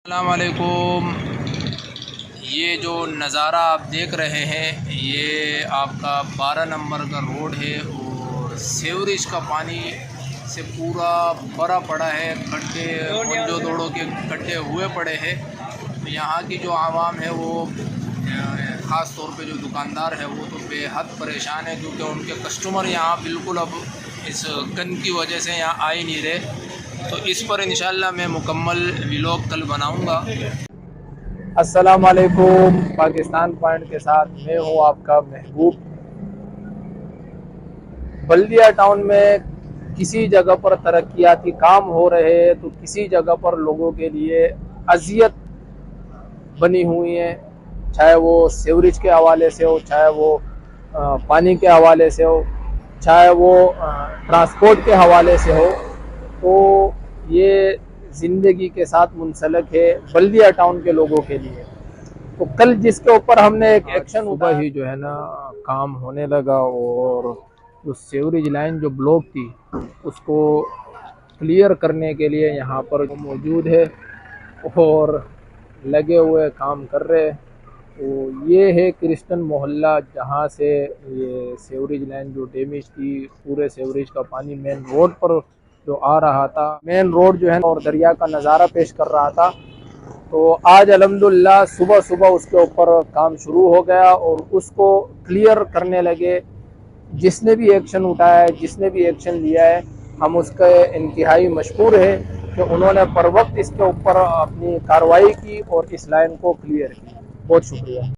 अस्सलाम वालेकुम। ये जो नज़ारा आप देख रहे हैं ये आपका 12 नंबर का रोड है और सेवरेज का पानी से पूरा भरा पड़ा है। खड्डे जो दौड़ों के खड्डे हुए पड़े हैं। तो यहाँ की जो आवाम है वो ख़ास तौर पे जो दुकानदार है वो तो बेहद परेशान है, क्योंकि उनके कस्टमर यहाँ बिल्कुल अब इस गंद की वजह से यहाँ आ ही नहीं रहे। तो इस पर इंशाल्लाह मैं मुकम्मल व्लॉग कल बनाऊंगा। अस्सलाम वालेकुम। पाकिस्तान पॉइंट के साथ मैं हूँ आपका महबूब। बल्दिया टाउन में किसी जगह पर तरक्याती काम हो रहे हैं तो किसी जगह पर लोगों के लिए अजियत बनी हुई है, चाहे वो सीवरेज के हवाले से हो, चाहे वो पानी के हवाले से हो, चाहे वो ट्रांसपोर्ट के हवाले से हो। तो ये ज़िंदगी के साथ मुंसलक है बल्दिया टाउन के लोगों के लिए। तो कल जिसके ऊपर हमने एक एक्शन सुबह ही जो है ना काम होने लगा और जो सीवरेज लाइन जो ब्लॉक थी उसको क्लियर करने के लिए यहाँ पर मौजूद है और लगे हुए काम कर रहे हैं। तो ये है क्रिस्टन मोहल्ला, जहाँ से ये सीवरेज लाइन जो डैमेज थी, पूरे सीवरेज का पानी मेन रोड पर जो आ रहा था, मेन रोड जो है और दरिया का नज़ारा पेश कर रहा था। तो आज अल्हम्दुलिल्लाह सुबह सुबह उसके ऊपर काम शुरू हो गया और उसको क्लियर करने लगे। जिसने भी एक्शन उठाया है, जिसने भी एक्शन लिया है, हम उसके इंतहाई मशकूर है कि उन्होंने पर वक्त इसके ऊपर अपनी कार्रवाई की और इस लाइन को क्लियर की। बहुत शुक्रिया।